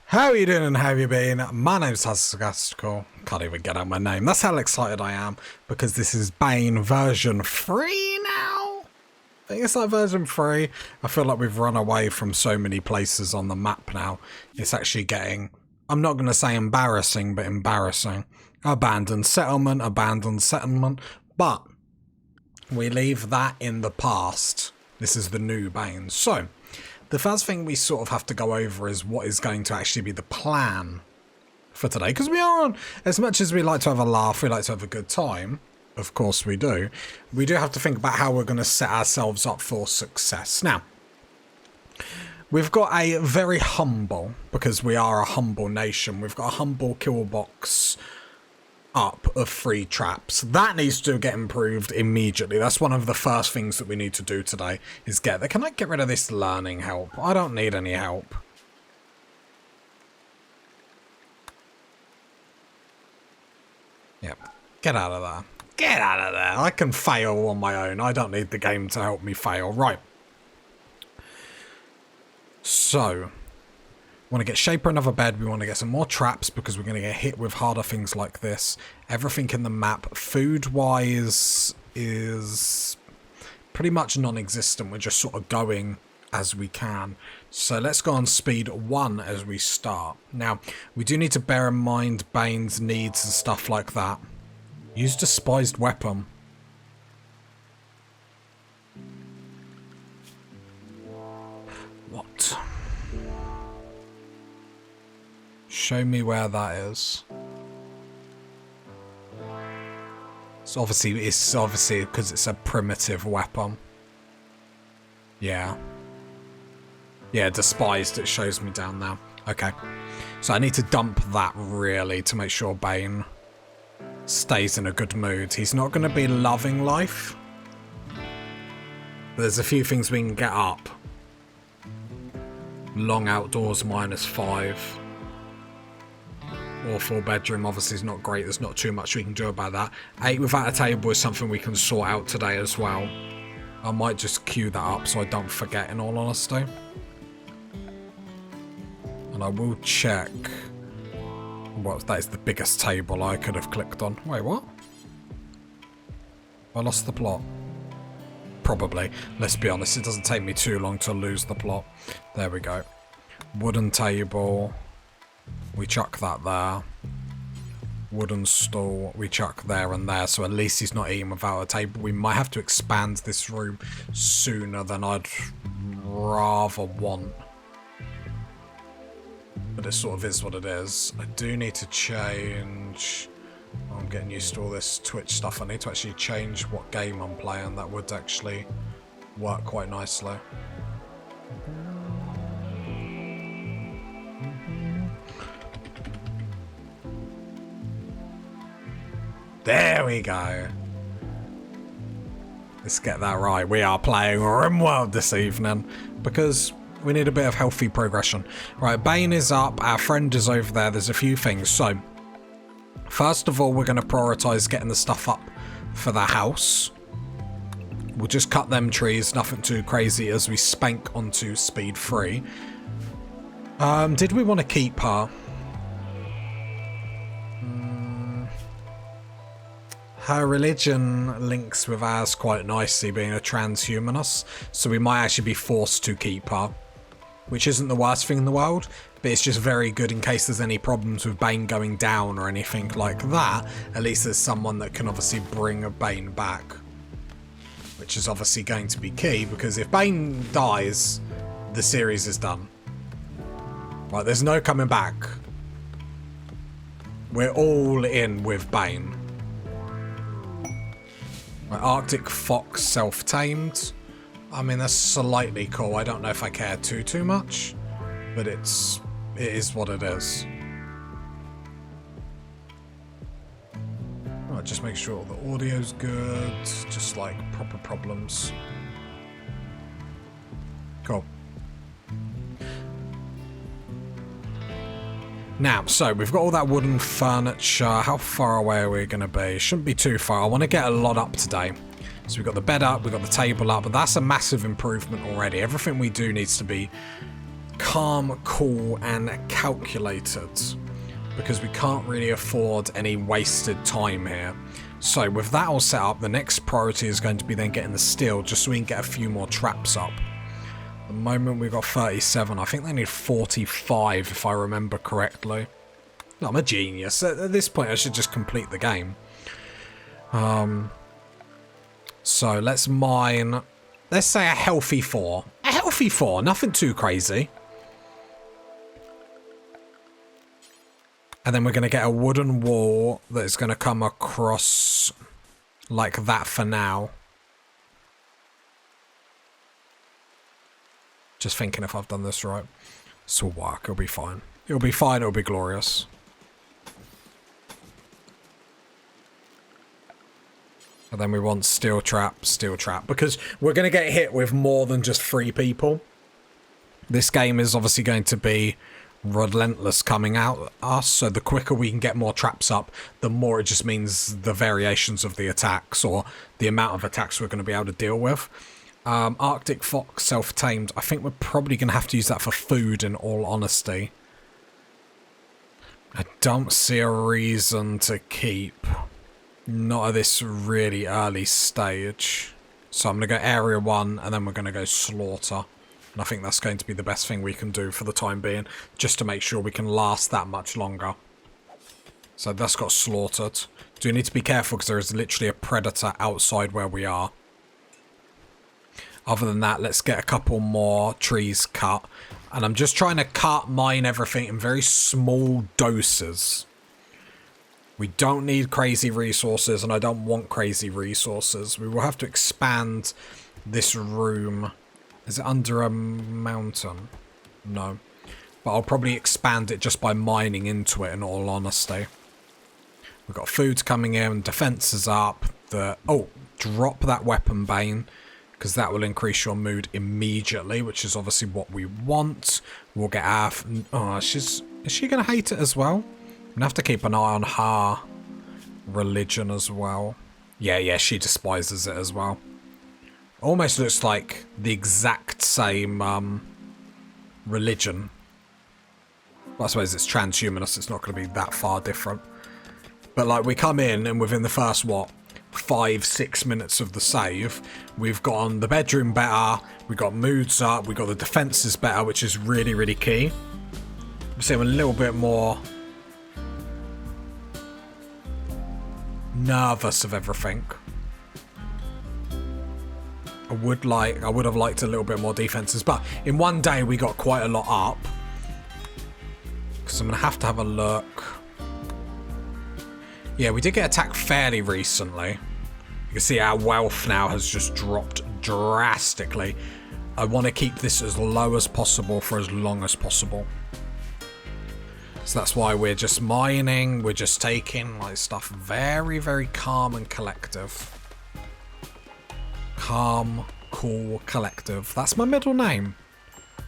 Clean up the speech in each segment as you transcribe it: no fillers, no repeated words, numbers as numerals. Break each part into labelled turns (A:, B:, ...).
A: How you doing and how you been? My name's Cassandra. Can't even get out my name. That's how excited I am because this is Bane version 3 now. I think it's like version 3. I feel like we've run away from so many places on the map now. It's actually getting, I'm not going to say embarrassing, but embarrassing. Abandoned settlement, but we leave that in the past. This is the new Bane. So, the first thing we sort of have to go over is what is going to actually be the plan for today. Because we are on, as much as we like to have a laugh, we like to have a good time. Of course we do. We do have to think about how we're going to set ourselves up for success. Now, we've got a very humble, because we are a humble nation, we've got a humble Killbox up of 3 traps. That needs to get improved immediately. That's one of the first things that we need to do today, is get there. Can I get rid of this learning help? I don't need any help. Yep. Get out of there. Get out of there. I can fail on my own. I don't need the game to help me fail. Right. So, we want to get shaper another bed. We want to get some more traps because we're going to get hit with harder things like this. Everything in the map, food-wise, is pretty much non-existent. We're just sort of going as we can. So let's go on speed 1 as we start. Now, we do need to bear in mind Bane's needs and stuff like that. Use despised weapon. What? Show me where that is. It's obviously because it's a primitive weapon. Yeah. Yeah, despised, it shows me down there. Okay. So I need to dump that really to make sure Bane stays in a good mood. He's not going to be loving life. But there's a few things we can get up. Long outdoors -5. Awful bedroom obviously is not great. There's not too much we can do about that. 8 without a table is something we can sort out today as well. I might just queue that up so I don't forget, in all honesty. And I will check. Well, that is the biggest table I could have clicked on. Wait, what? I lost the plot. Probably. Let's be honest, it doesn't take me too long to lose the plot. There we go. Wooden table. We chuck that there. Wooden stool. We chuck there and there. So at least he's not eating without a table. We might have to expand this room sooner than I'd rather want. But it sort of is what it is. I do need to change. I'm getting used to all this Twitch stuff. I need to actually change what game I'm playing. That would actually work quite nicely. There we go. Let's get that right. We are playing Rimworld this evening because we need a bit of healthy progression. Right, Bane is up. Our friend is over there. There's a few things. So, first of all, we're going to prioritize getting the stuff up for the house. We'll just cut them trees. Nothing too crazy as we spank onto speed 3. Did we want to keep her? Her religion links with ours quite nicely, being a transhumanist, so we might actually be forced to keep her, which isn't the worst thing in the world, but it's just very good in case there's any problems with Bane going down or anything like that. At least there's someone that can obviously bring a Bane back, which is obviously going to be key, because if Bane dies, the series is done. Right, there's no coming back. We're all in with Bane. My Arctic Fox self-tamed. I mean, that's slightly cool. I don't know if I care too much, but it is what it is. Right, just make sure the audio's good. Just like proper problems. Cool. Now, so we've got all that wooden furniture. How far away are we going to be? Shouldn't be too far. I want to get a lot up today. So we've got the bed up, we've got the table up, but that's a massive improvement already. Everything we do needs to be calm, cool, and calculated, because we can't really afford any wasted time here. So with that all set up, the next priority is going to be then getting the steel, just so we can get a few more traps up. At the moment we've got 37. I think they need 45 if I remember correctly. No, I'm a genius. At this point I should just complete the game. So let's mine, let's say a healthy 4. A healthy 4, nothing too crazy. And then we're going to get a wooden wall that's going to come across like that for now. Just thinking if I've done this right. This will work, it'll be fine. It'll be fine, it'll be glorious. And then we want steel trap, because we're going to get hit with more than just 3 people. This game is obviously going to be relentless coming out at us, so the quicker we can get more traps up, the more it just means the variations of the attacks, or the amount of attacks we're going to be able to deal with. Arctic fox, self-tamed. I think we're probably going to have to use that for food, in all honesty. I don't see a reason to keep. Not at this really early stage. So I'm going to go area 1, and then we're going to go slaughter. And I think that's going to be the best thing we can do for the time being, just to make sure we can last that much longer. So that's got slaughtered. Do we need to be careful, because there is literally a predator outside where we are. Other than that, let's get a couple more trees cut. And I'm just trying to mine everything in very small doses. We don't need crazy resources, and I don't want crazy resources. We will have to expand this room. Is it under a mountain? No. But I'll probably expand it just by mining into it, in all honesty. We've got food coming in, defense is up. Oh, drop that weapon, Bane, because that will increase your mood immediately, which is obviously what we want. We'll get our... Oh, is she going to hate it as well? I'm going to have to keep an eye on her religion as well. Yeah, she despises it as well. Almost looks like the exact same religion. Well, I suppose it's transhumanist, it's not going to be that far different. But like, we come in and within the first, what, 5-6 minutes of the save, we've gotten the bedroom better, we've got moods up, we've got the defenses better, which is really, really key. So I'm a little bit more nervous of everything. I would have liked a little bit more defenses, but in one day we got quite a lot up. Because I'm going to have a look. Yeah, we did get attacked fairly recently. You can see our wealth now has just dropped drastically. I want to keep this as low as possible for as long as possible. So that's why we're just mining, we're just taking like stuff very, very calm and collective. Calm, cool, collective. That's my middle name.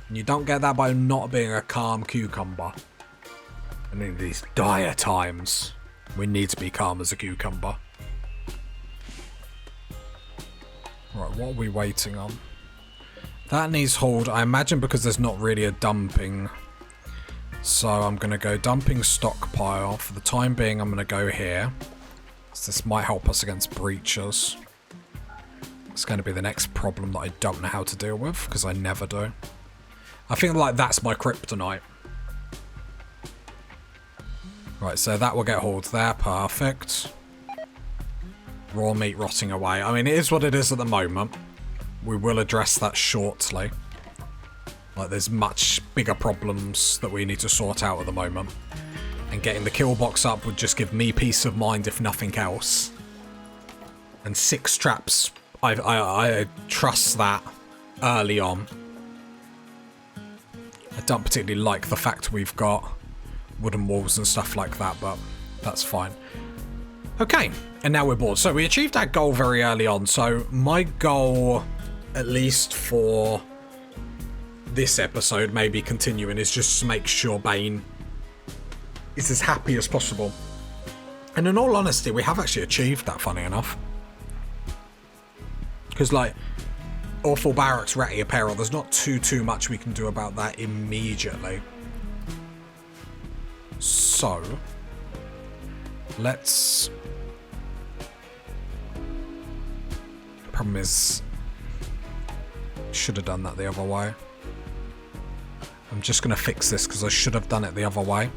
A: And you don't get that by not being a calm cucumber. And in these dire times, we need to be calm as a cucumber. Right, what are we waiting on? That needs hauled, I imagine, because there's not really a dumping. So I'm going to go dumping stockpile. For the time being, I'm going to go here. So this might help us against breaches. It's going to be the next problem that I don't know how to deal with, because I never do. I think like that's my kryptonite. Right, so that will get hauled there. Perfect. Raw meat rotting away. I mean, it is what it is at the moment. We will address that shortly. Like, there's much bigger problems that we need to sort out at the moment. And getting the Killbox up would just give me peace of mind, if nothing else. And 6 traps, I trust that early on. I don't particularly like the fact we've got wooden walls and stuff like that, but that's fine. Okay, and now we're bored. So we achieved that goal very early on. So my goal, at least for this episode, maybe continuing, is just to make sure Bane is as happy as possible. And in all honesty, we have actually achieved that, funny enough. Because, like, awful barracks ratty apparel. There's not too much we can do about that immediately. So, let's... Problem is, should have done that the other way. I'm just going to fix this because I should have done it the other way.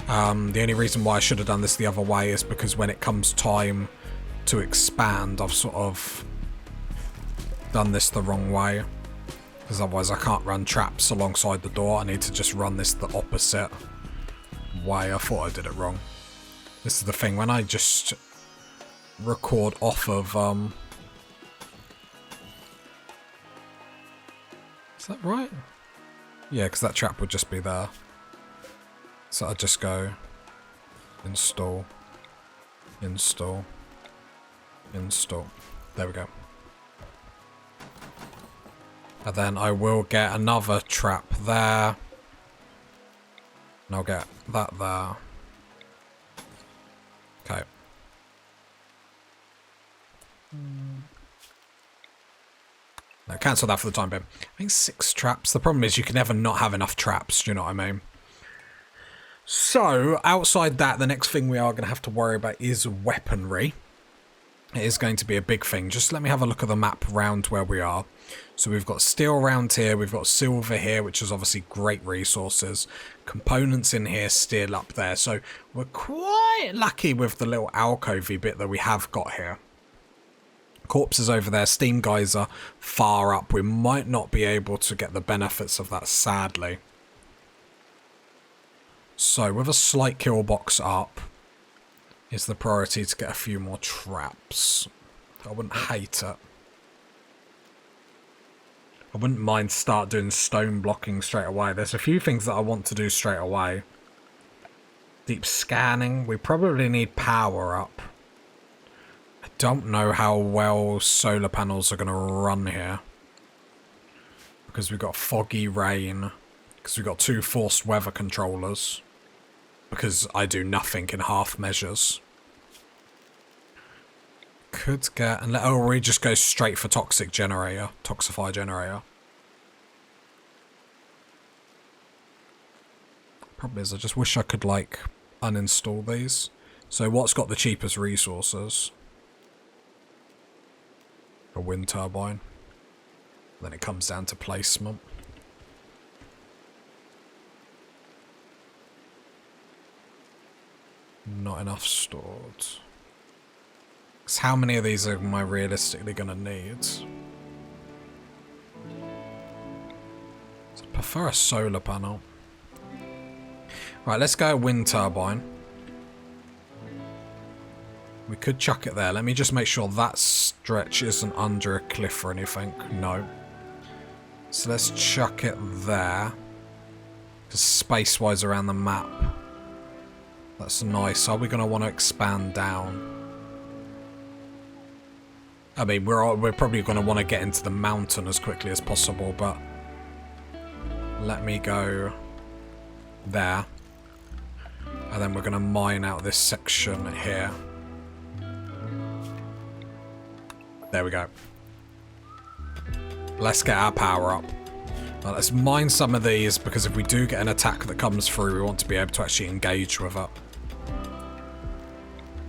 A: The only reason why I should have done this the other way is because when it comes time to expand, I've sort of done this the wrong way. Because otherwise I can't run traps alongside the door. I need to just run this the opposite way. I thought I did it wrong. This is the thing, when I just record off of... Is that right? Yeah, because that trap would just be there. So I'd just go install, install, install. There we go. And then I will get another trap there. And I'll get that there. Okay. No, cancel that for the time being. I think 6 traps. The problem is you can never not have enough traps, do you know what I mean? So, outside that, the next thing we are going to have to worry about is weaponry. It is going to be a big thing. Just let me have a look at the map around where we are. So we've got steel around here, we've got silver here, which is obviously great resources. Components in here, steel up there. So we're quite lucky with the little alcovey bit that we have got here. Corpses over there, steam geyser far up. We might not be able to get the benefits of that, sadly. So with a slight kill box up is the priority to get a few more traps. I wouldn't hate it. I wouldn't mind start doing stone blocking straight away. There's a few things that I want to do straight away. Deep scanning. We probably need power up. I don't know how well solar panels are going to run here. Because we've got foggy rain. Because we've got 2 forced weather controllers. Because I do nothing in half measures. Could get... or we just go straight for toxic generator. Toxify generator. Problem is, I just wish I could, like, uninstall these. So what's got the cheapest resources? A wind turbine. Then it comes down to placement. Not enough stored. Because how many of these am I realistically going to need? So I prefer a solar panel. Right, let's go wind turbine. We could chuck it there. Let me just make sure that stretch isn't under a cliff or anything. No. So let's chuck it there. Because space-wise around the map. That's nice. Are we going to want to expand down? I mean, we're probably going to want to get into the mountain as quickly as possible, but let me go there. And then we're going to mine out this section here. There we go. Let's get our power up. Now let's mine some of these, because if we do get an attack that comes through, we want to be able to actually engage with it.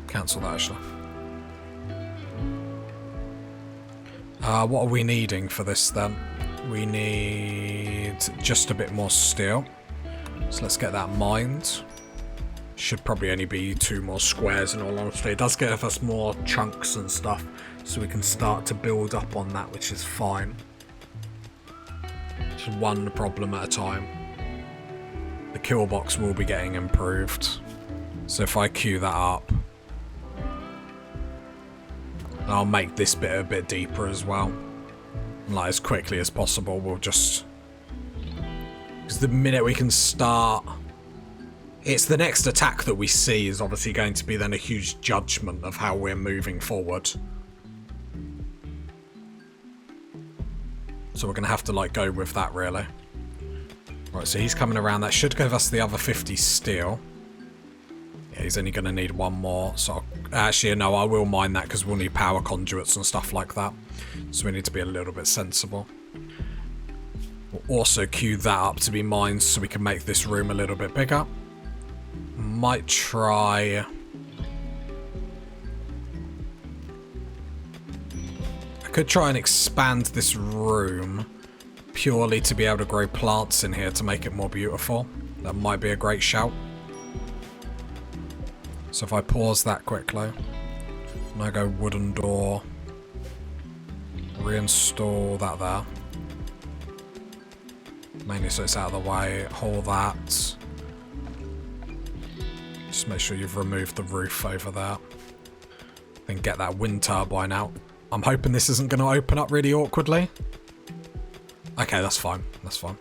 A: Cancel that, actually. What are we needing for this, then? We need just a bit more steel. So let's get that mined. Should probably only be 2 more squares, in all honesty. It does give us more chunks and stuff, so we can start to build up on that, which is fine. Just one problem at a time. The Killbox will be getting improved. So if I queue that up, I'll make this bit a bit deeper as well. Like, as quickly as possible, we'll just... Because the minute we can start... It's the next attack that we see is obviously going to be then a huge judgment of how we're moving forward. So we're going to have to, like, go with that, really. Right, so he's coming around. That should give us the other 50 steel. he's only going to need one more. So actually, no, I will mine that because we'll need power conduits and stuff like that. So we need to be a little bit sensible. We'll also queue that up to be mined so we can make this room a little bit bigger. Might try... I could try and expand this room purely to be able to grow plants in here to make it more beautiful. That might be a great shout. So if I pause that quickly, and I go wooden door, reinstall that there. Mainly so it's out of the way, hold that. Just make sure you've removed the roof over there. Then get that wind turbine out. I'm hoping this isn't going to open up really awkwardly. Okay, that's fine. That's fine.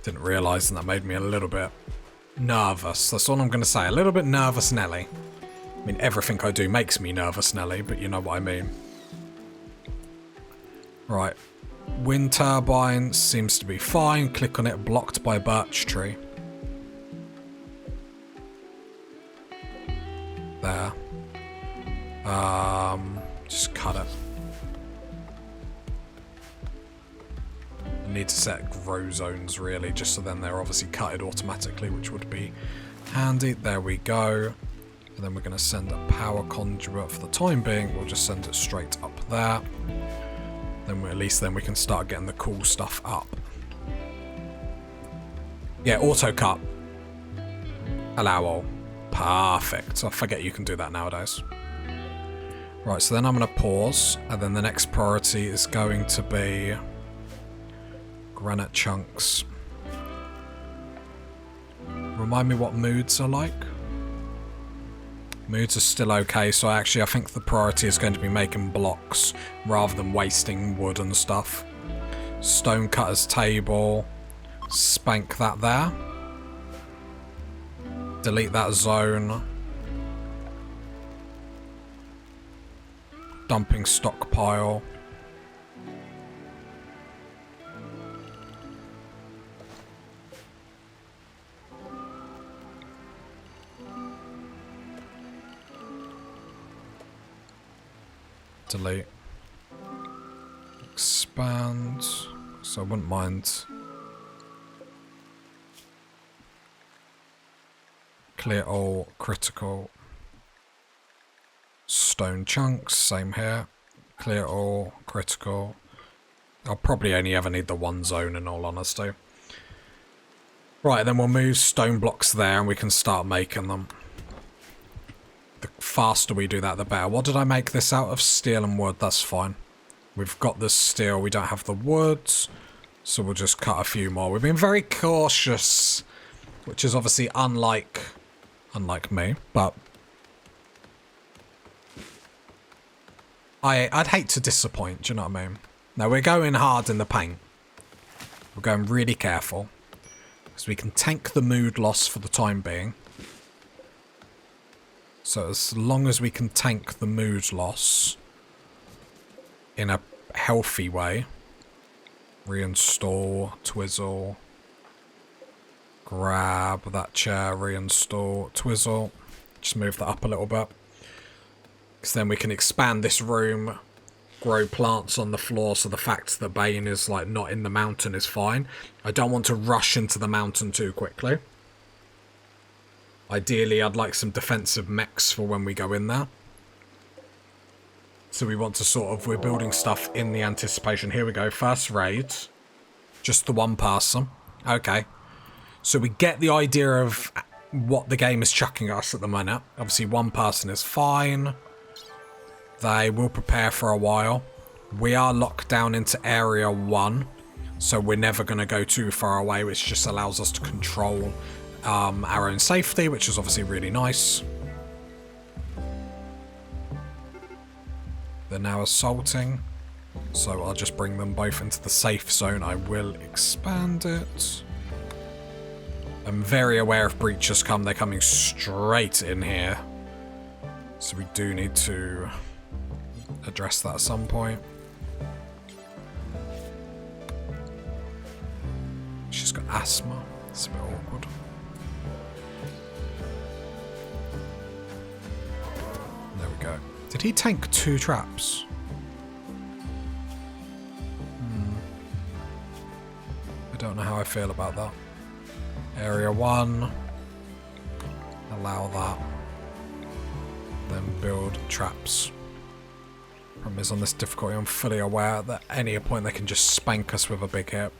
A: Didn't realise, and that made me a little bit nervous. That's all I'm going to say. A little bit nervous Nelly. I mean, everything I do makes me nervous Nelly, but you know what I mean. Right. Wind turbine seems to be fine. Click on it. Blocked by birch tree. There. Just cut it. I need to set grow zones really, just so then they're obviously cutted automatically, which would be handy. There we go. And then we're going to send a power conduit for the time being. We'll just send it straight up there. Then at least then we can start getting the cool stuff up. Yeah, auto cut. Allow all. Perfect. I forget you can do that nowadays. Right, so then I'm going to pause, and then the next priority is going to be granite chunks. Remind me what moods are like. Moods are still okay, so I think the priority is going to be making blocks rather than wasting wood and stuff. Stone cutter's table. Spank that there. Delete that zone. Dumping stockpile. Delete. Expand. So I wouldn't mind. Clear all critical. Stone chunks, same here. Clear all critical. I'll probably only ever need the one zone in all honesty. Right, then we'll move stone blocks there and we can start making them. The faster we do that, the better. What did I make this out of? Steel and wood, that's fine. We've got the steel, we don't have the wood. So we'll just cut a few more. We've been very cautious, which is obviously unlike me, but I'd hate to disappoint, do you know what I mean? Now we're going hard in the paint. We're going really careful. Because we can tank the mood loss for the time being. So as long as we can tank the mood loss in a healthy way. Reinstall, twizzle. Grab that chair, reinstall, twizzle. Just move that up a little bit. Because then we can expand this room, grow plants on the floor, so the fact that Bane is like not in the mountain is fine. I don't want to rush into the mountain too quickly. Ideally, I'd like some defensive mechs for when we go in there. So we want to we're building stuff in the anticipation. Here we go, first raid. Just the one person. Okay. So we get the idea of what the game is chucking us at the minute. Obviously, one person is fine. They will prepare for a while. We are locked down into area 1, so we're never going to go too far away, which just allows us to control our own safety, which is obviously really nice. They're now assaulting, so I'll just bring them both into the safe zone. I will expand it. I'm very aware if breaches come, they're coming straight in here. So we do need to address that at some point. She's got asthma. It's a bit awkward. Did he tank 2 traps? I don't know how I feel about that. Area 1. Allow that. Then build traps. Problem is, on this difficulty, I'm fully aware that at any point they can just spank us with a big hit.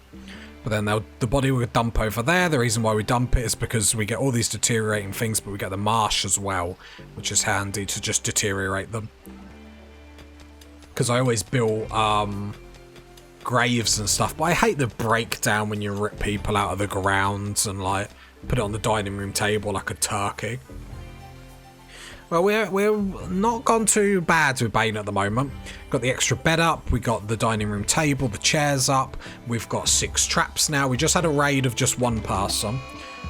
A: But then the body will dump over there. The reason why we dump it is because we get all these deteriorating things, but we get the marsh as well, which is handy to just deteriorate them. Because I always build graves and stuff, but I hate the breakdown when you rip people out of the ground and like put it on the dining room table like a turkey. Well, we're not gone too bad with Bane at the moment. Got the extra bed up, we got the dining room table, the chairs up, we've got 6 traps now. We just had a raid of just 1 person.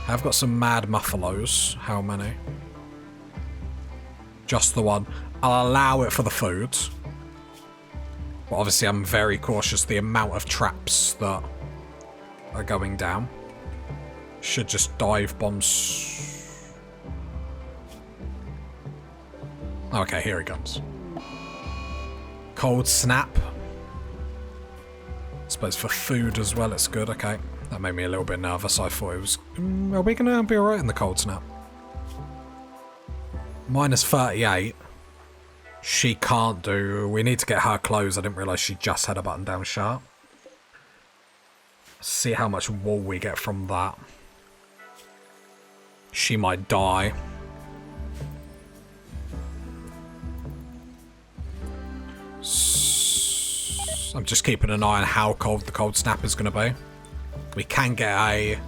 A: I've got some mad muffalos. How many? Just the 1. I'll allow it for the food. But obviously I'm very cautious the amount of traps that are going down. Should just dive bombs. Okay, here he comes. Cold snap. I suppose for food as well, it's good. Okay, that made me a little bit nervous. I thought it was... are we going to be alright in the cold snap? Minus 38. She can't do... We need to get her clothes. I didn't realise she just had a button down shirt. See how much wool we get from that. She might die. I'm just keeping an eye on how cold the cold snap is going to be. We can get a...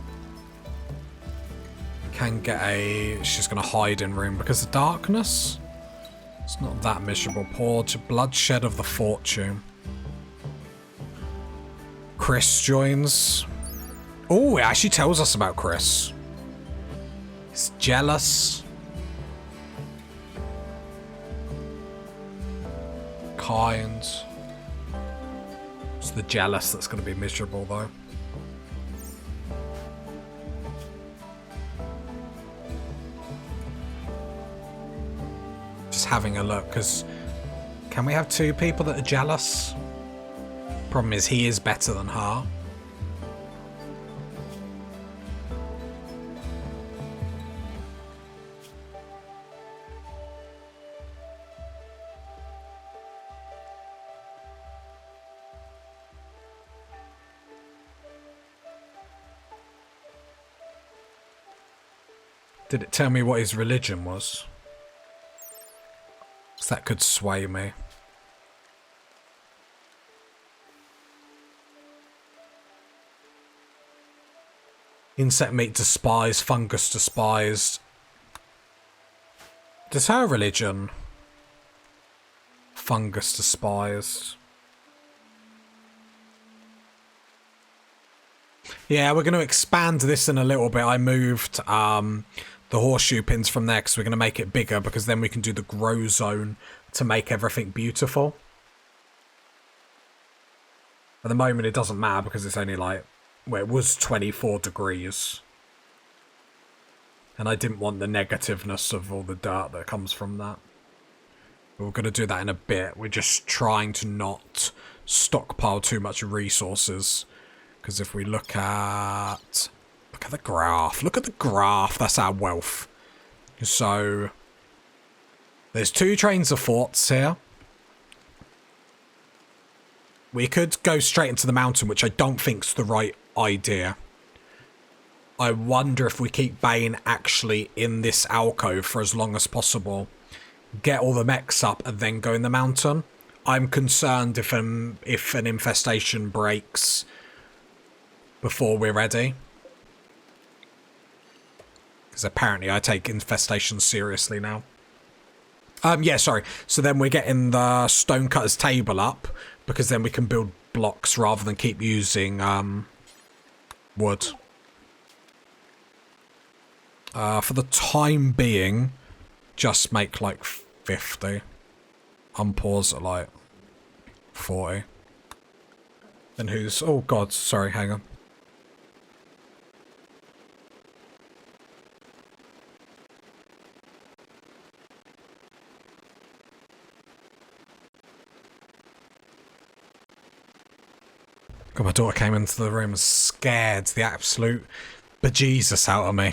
A: She's going to hide in room because of darkness. It's not that miserable. Poor bloodshed of the fortune. Chris joins. Oh, it actually tells us about Chris. He's jealous. Kind. It's the jealous that's going to be miserable, though. Just having a look, because can we have 2 people that are jealous? Problem is, he is better than her. Did it tell me what his religion was? So that could sway me. Insect meat despised, fungus despised. Does her religion? Fungus despised. Yeah, we're going to expand this in a little bit. I moved the horseshoe pins from there because we're going to make it bigger because then we can do the grow zone to make everything beautiful. At the moment it doesn't matter because it's only like, well, it was 24 degrees. And I didn't want the negativeness of all the dirt that comes from that. But we're going to do that in a bit. We're just trying to not stockpile too much resources. Because if we look at the graph. Look at the graph. That's our wealth. So there's 2 trains of forts here. We could go straight into the mountain, which I don't think's the right idea. I wonder if we keep Bane actually in this alcove for as long as possible. Get all the mechs up and then go in the mountain. I'm concerned if an infestation breaks before we're ready. Because apparently I take infestations seriously now. Yeah, sorry. So then we're getting the stonecutter's table up, because then we can build blocks rather than keep using wood. For the time being, just make like 50. Unpause at like 40. Then who's... Oh god, sorry, hang on. God, my daughter came into the room and scared the absolute bejesus out of me.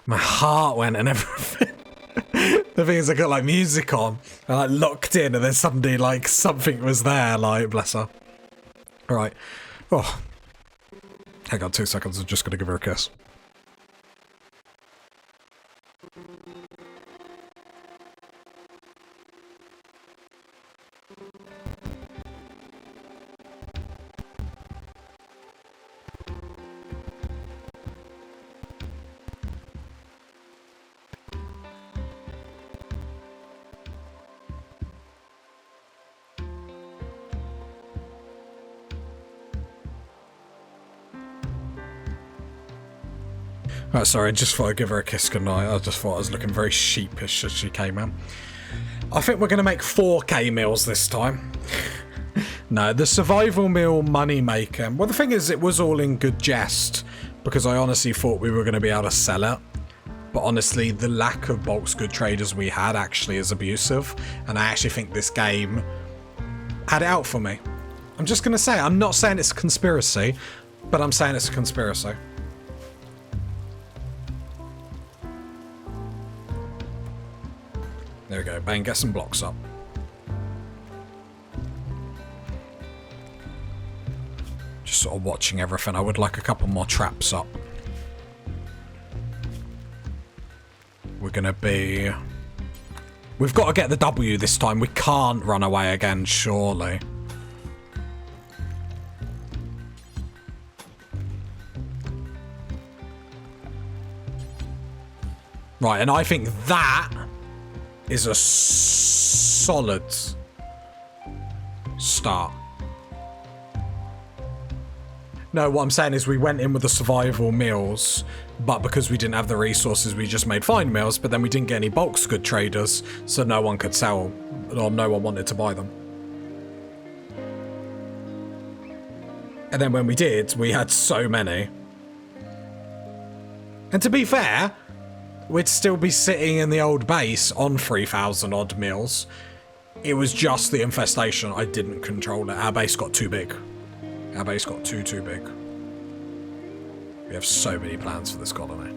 A: My heart went and everything. The thing is, I got like music on and like locked in, and then suddenly like something was there. Like, bless her. All right. Oh, hang on 2 seconds. I'm just gonna give her a kiss. Oh, sorry, I just thought I'd give her a kiss goodnight. I just thought I was looking very sheepish as she came in. I think we're going to make 4K meals this time. No, the survival meal money maker. Well, the thing is, it was all in good jest, because I honestly thought we were going to be able to sell it. But honestly, the lack of bulk good traders we had actually is abusive, and I actually think this game had it out for me. I'm just going to say, I'm not saying it's a conspiracy, but I'm saying it's a conspiracy. There we go, Bane, get some blocks up. Just sort of watching everything. I would like a couple more traps up. We're gonna be... We've got to get the W this time. We can't run away again, surely. Right, and I think that is a solid start. No, what I'm saying is we went in with the survival meals, but because we didn't have the resources, we just made fine meals, but then we didn't get any bulk good traders, so no one could sell, or no one wanted to buy them. And then when we did, we had so many. And to be fair, we'd still be sitting in the old base on 3,000 odd meals. It was just the infestation. I didn't control it. Our base got too big. Our base got too big. We have so many plans for this colony.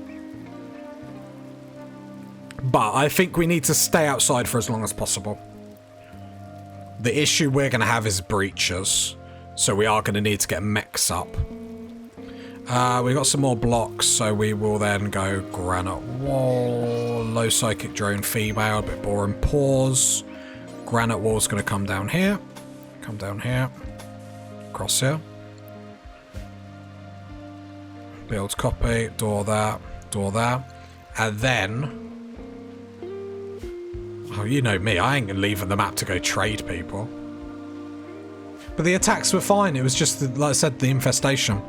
A: But I think we need to stay outside for as long as possible. The issue we're going to have is breaches. So we are going to need to get mechs up. We got some more blocks, so we will then go granite wall, low psychic drone female, a bit boring pause. Granite wall's going to come down here, across here. Build copy, door there, and then, oh, you know me, I ain't gonna leave the map to go trade people. But the attacks were fine. It was just, like I said, the infestation.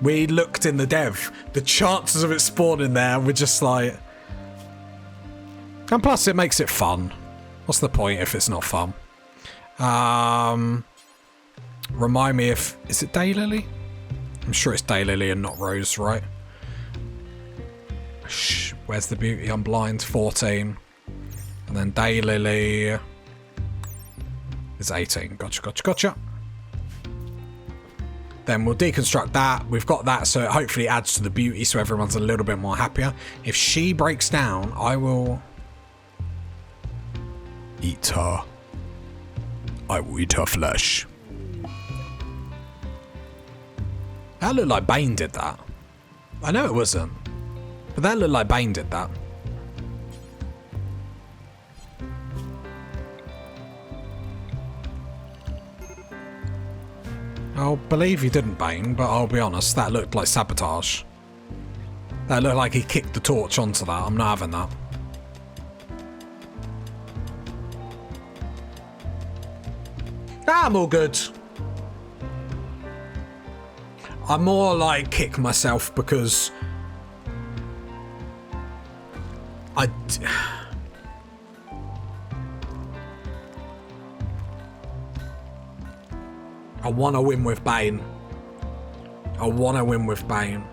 A: We looked in the dev. The chances of it spawning there were just like... And plus, it makes it fun. What's the point if it's not fun? Remind me if... Is it Daylily? I'm sure it's Daylily and not Rose, right? Shh, where's the beauty? I'm blind. 14. And then Daylily is 18. Gotcha. Then we'll deconstruct that. We've got that, so it hopefully adds to the beauty so everyone's a little bit more happier. If she breaks down, I will eat her. I will eat her flesh. That looked like Bane did that. I know it wasn't, but that looked like Bane did that. I'll believe he didn't, Bane, but I'll be honest, that looked like sabotage. That looked like he kicked the torch onto that. I'm not having that. I'm all good. I'm more like kick myself because I want to win with Bane. I want to win with Bane.